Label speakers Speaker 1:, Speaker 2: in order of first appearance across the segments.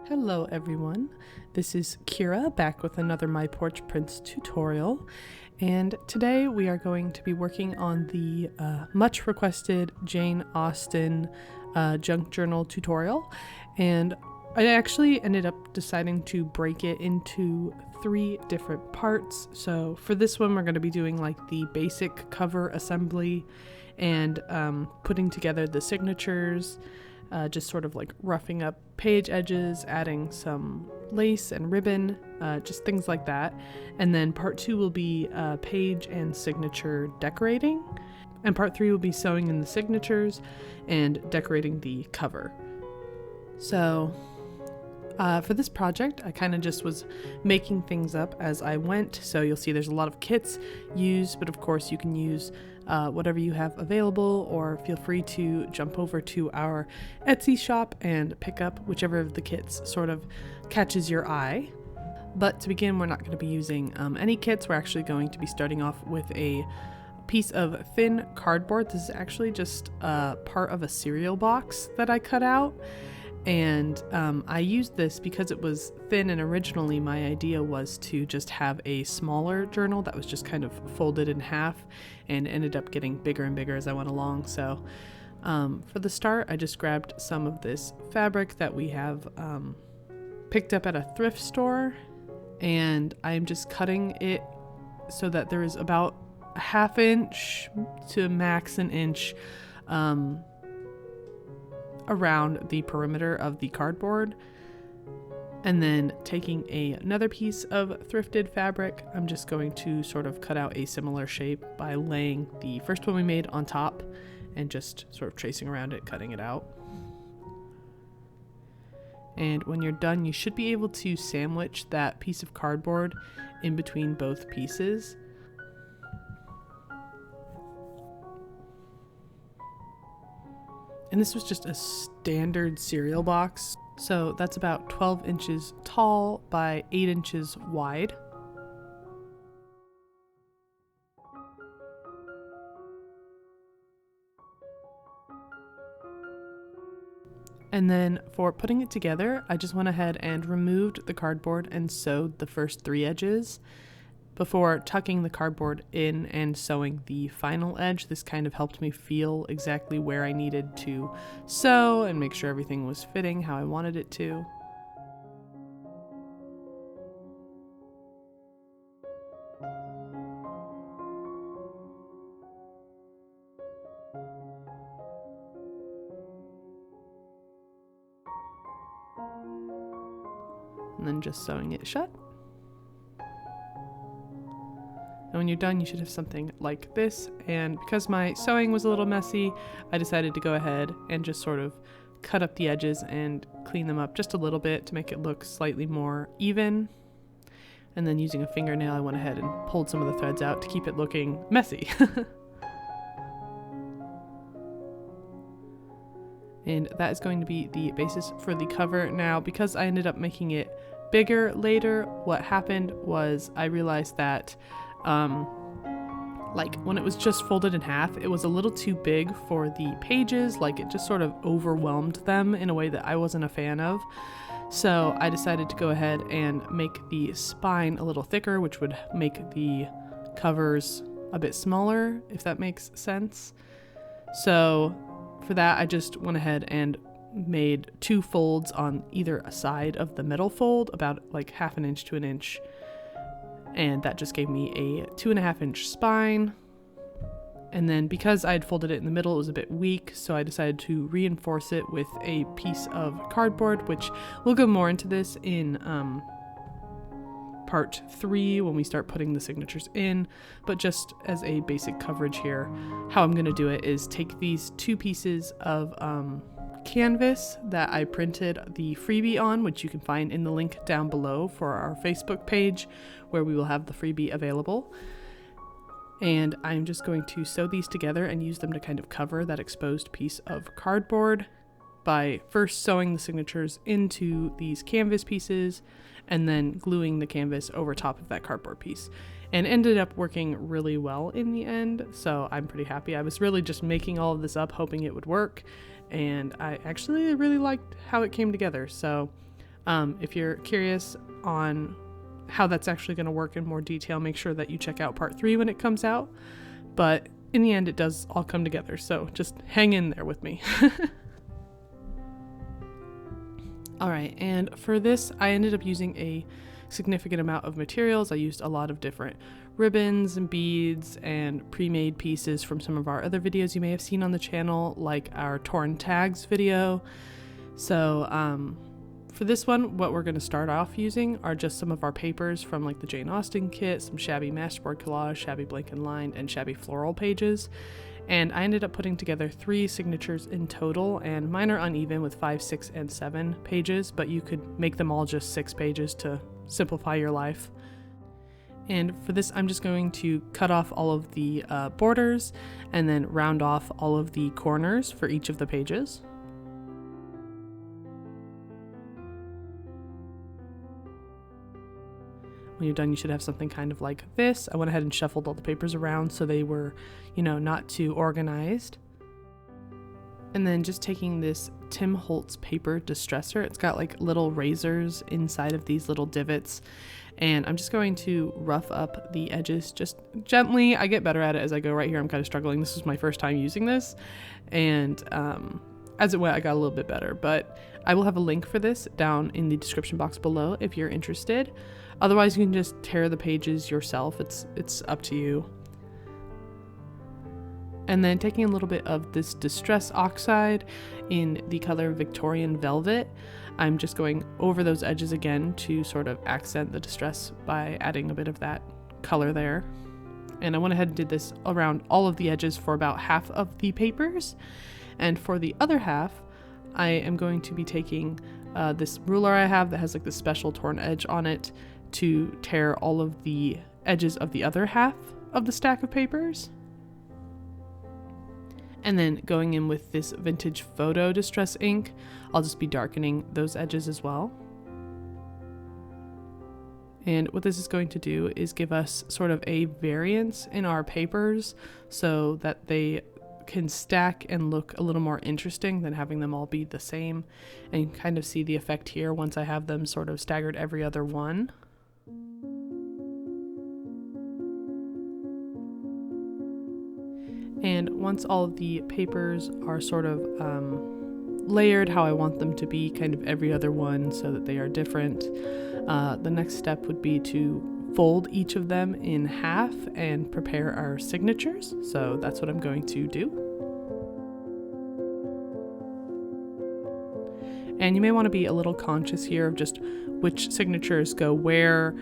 Speaker 1: Hello everyone, this is Kyra back with another My Porch Prints tutorial, and today we are going to be working on the much requested Jane Austen junk journal tutorial. And I actually ended up deciding to break it into 3 different parts. So for this one we're going to be doing like the basic cover assembly and putting together the signatures, just sort of like roughing up page edges, adding some lace and ribbon, just things like that. And then part 2 will be page and signature decorating, and part 3 will be sewing in the signatures and decorating the cover. So for this project, I kind of just was making things up as I went. So you'll see there's a lot of kits used, but of course you can use whatever you have available, or feel free to jump over to our Etsy shop and pick up whichever of the kits sort of catches your eye. But to begin, we're not going to be using any kits. We're actually going to be starting off with a piece of thin cardboard. This is actually just part of a cereal box that I cut out. And I used this because it was thin, and originally my idea was to just have a smaller journal that was just kind of folded in half, and ended up getting bigger and bigger as I went along. So for the start, I just grabbed some of this fabric that we have picked up at a thrift store, and I'm just cutting it so that there is about a 1/2 inch to max an inch around the perimeter of the cardboard. And then taking another piece of thrifted fabric, I'm just going to sort of cut out a similar shape by laying the first one we made on top and just sort of tracing around it, cutting it out. And when you're done, you should be able to sandwich that piece of cardboard in between both pieces. And this was just a standard cereal box, so that's about 12 inches tall by 8 inches wide. And then for putting it together, I just went ahead and removed the cardboard and sewed the first 3 edges before tucking the cardboard in and sewing the final edge. This kind of helped me feel exactly where I needed to sew and make sure everything was fitting how I wanted it to. And then just sewing it shut. And when you're done, you should have something like this. And because my sewing was a little messy, I decided to go ahead and just sort of cut up the edges and clean them up just a little bit to make it look slightly more even. And then using a fingernail, I went ahead and pulled some of the threads out to keep it looking messy. And that is going to be the basis for the cover. Now, because I ended up making it bigger later, what happened was I realized that like when it was just folded in half, it was a little too big for the pages. Like it just sort of overwhelmed them in a way that I wasn't a fan of. So I decided to go ahead and make the spine a little thicker, which would make the covers a bit smaller, if that makes sense. So for that, I just went ahead and made 2 folds on either side of the middle fold, about like 1/2 inch to 1 inch. And that just gave me a 2.5 inch spine. And then because I had folded it in the middle, it was a bit weak, so I decided to reinforce it with a piece of cardboard, which we'll go more into this in part 3 when we start putting the signatures in. But just as a basic coverage here, how I'm going to do it is take these 2 pieces of canvas that I printed the freebie on, which you can find in the link down below for our Facebook page, where we will have the freebie available. And I'm just going to sew these together and use them to kind of cover that exposed piece of cardboard by first sewing the signatures into these canvas pieces and then gluing the canvas over top of that cardboard piece. And ended up working really well in the end, so I'm pretty happy. I was really just making all of this up hoping it would work, and I actually really liked how it came together. So If you're curious on how that's actually going to work in more detail, make sure that you check out part 3 when it comes out. But in the end, it does all come together, so just hang in there with me. All right, and for this, I ended up using a significant amount of materials. I used a lot of different ribbons and beads and pre-made pieces from some of our other videos you may have seen on the channel, like our torn tags video. So for this one, what we're going to start off using are just some of our papers from like the Jane Austen kit, some Shabby Masterboard collage, Shabby blank and lined, and Shabby floral pages. And I ended up putting together 3 signatures in total, and mine are uneven with 5, 6, and 7 pages, but you could make them all just 6 pages to simplify your life. And for this, I'm just going to cut off all of the borders and then round off all of the corners for each of the pages. When you're done, you should have something kind of like this. I went ahead and shuffled all the papers around so they were, not too organized. And then just taking this Tim Holtz paper distresser, it's got like little razors inside of these little divots. And I'm just going to rough up the edges just gently. I get better at it as I go. Right here, I'm kind of struggling. This was my first time using this. And as it went, I got a little bit better. But I will have a link for this down in the description box below if you're interested. Otherwise, you can just tear the pages yourself. It's up to you. And then taking a little bit of this Distress Oxide in the color Victorian Velvet, I'm just going over those edges again to sort of accent the distress by adding a bit of that color there. And I went ahead and did this around all of the edges for about half of the papers. And for the other half, I am going to be taking this ruler I have that has like this special torn edge on it to tear all of the edges of the other half of the stack of papers. And then going in with this vintage photo distress ink, I'll just be darkening those edges as well. And what this is going to do is give us sort of a variance in our papers so that they can stack and look a little more interesting than having them all be the same. And you can kind of see the effect here once I have them sort of staggered every other one. And once all of the papers are sort of layered how I want them to be, kind of every other one so that they are different, the next step would be to fold each of them in half and prepare our signatures. So that's what I'm going to do. And you may want to be a little conscious here of just which signatures go where,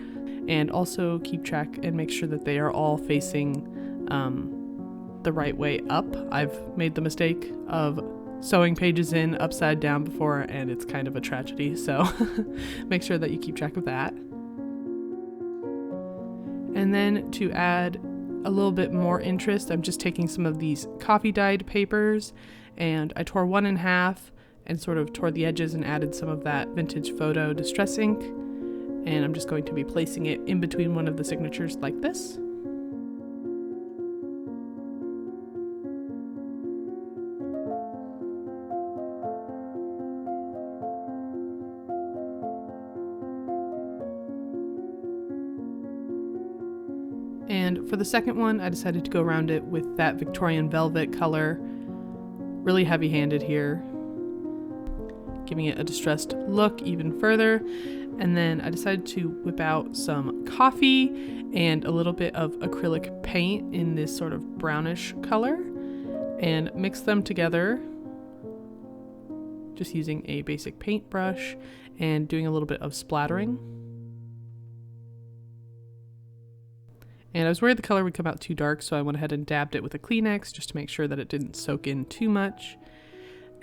Speaker 1: and also keep track and make sure that they are all facing the right way up. I've made the mistake of sewing pages in upside down before, and it's kind of a tragedy, so make sure that you keep track of that. And then to add a little bit more interest, I'm just taking some of these coffee dyed papers, and I tore one in half and sort of tore the edges and added some of that vintage photo distress ink, and I'm just going to be placing it in between one of the signatures like this. And for the second one, I decided to go around it with that Victorian Velvet color, really heavy-handed here, giving it a distressed look even further. And then I decided to whip out some coffee and a little bit of acrylic paint in this sort of brownish color and mix them together, just using a basic paintbrush and doing a little bit of splattering. And I was worried the color would come out too dark, so I went ahead and dabbed it with a Kleenex just to make sure that it didn't soak in too much.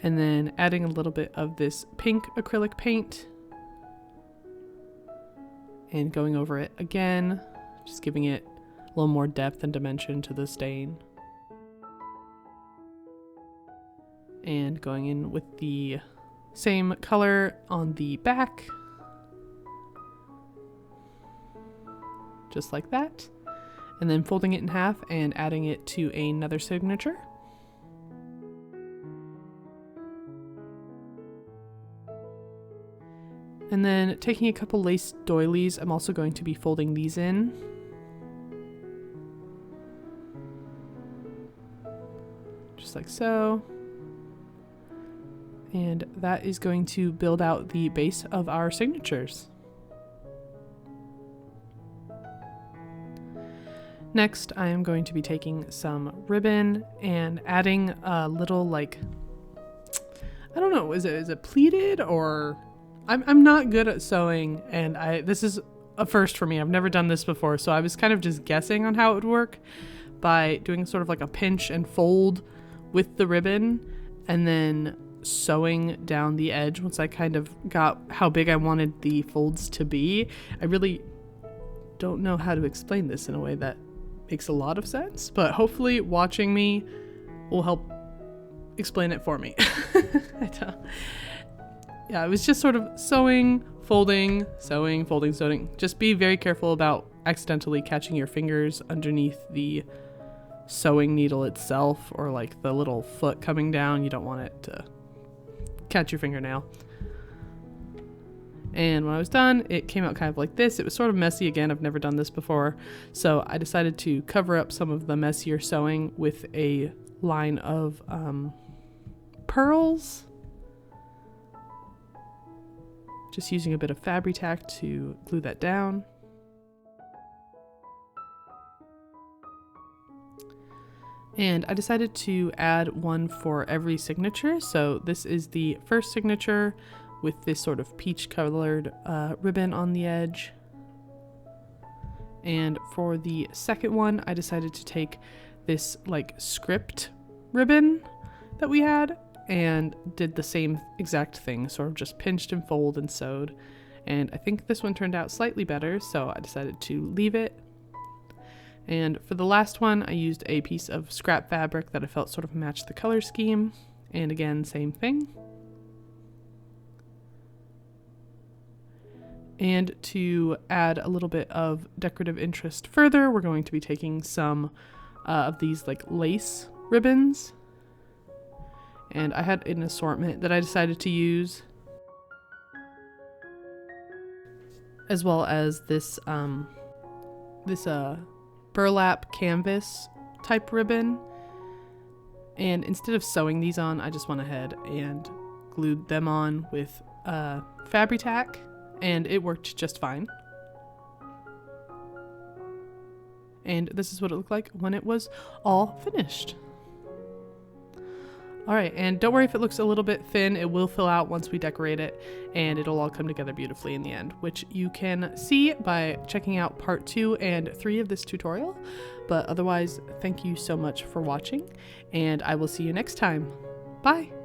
Speaker 1: And then adding a little bit of this pink acrylic paint and going over it again, just giving it a little more depth and dimension to the stain. And going in with the same color on the back, just like that. And then folding it in half and adding it to another signature. And And then taking a couple lace doilies, I'm also going to be folding these in. Just like so. And that is going to build out the base of our signatures. Next, I am going to be taking some ribbon and adding a little, like, I don't know, is it pleated, or I'm not good at sewing, and this is a first for me. I've never done this before, so I was kind of just guessing on how it would work by doing sort of like a pinch and fold with the ribbon, and then sewing down the edge once I kind of got how big I wanted the folds to be. I really don't know how to explain this in a way that makes a lot of sense, but hopefully watching me will help explain it for me. Yeah, it was just sort of sewing, folding, sewing, folding, sewing. Just be very careful about accidentally catching your fingers underneath the sewing needle itself, or like the little foot coming down. You don't want it to catch your fingernail. And when I was done, it came out kind of like this. It was sort of messy. Again, I've never done this before, so I decided to cover up some of the messier sewing with a line of pearls, just using a bit of Fabri-Tac to glue that down. And I decided to add one for every signature. So this is the first signature with this sort of peach colored ribbon on the edge. And for the second one, I decided to take this like script ribbon that we had and did the same exact thing, sort of just pinched and fold and sewed. And I think this one turned out slightly better, so I decided to leave it. And for the last one, I used a piece of scrap fabric that I felt sort of matched the color scheme. And again, same thing. And to add a little bit of decorative interest further, we're going to be taking some of these like lace ribbons. And I had an assortment that I decided to use, as well as this burlap canvas type ribbon. And instead of sewing these on, I just went ahead and glued them on with Fabri-Tac, and it worked just fine. And this is what it looked like when it was all finished. All right, and don't worry if it looks a little bit thin. It will fill out once we decorate it, and it'll all come together beautifully in the end, which you can see by checking out part 2 and 3 of this tutorial. But otherwise, thank you so much for watching, and I will see you next time. Bye!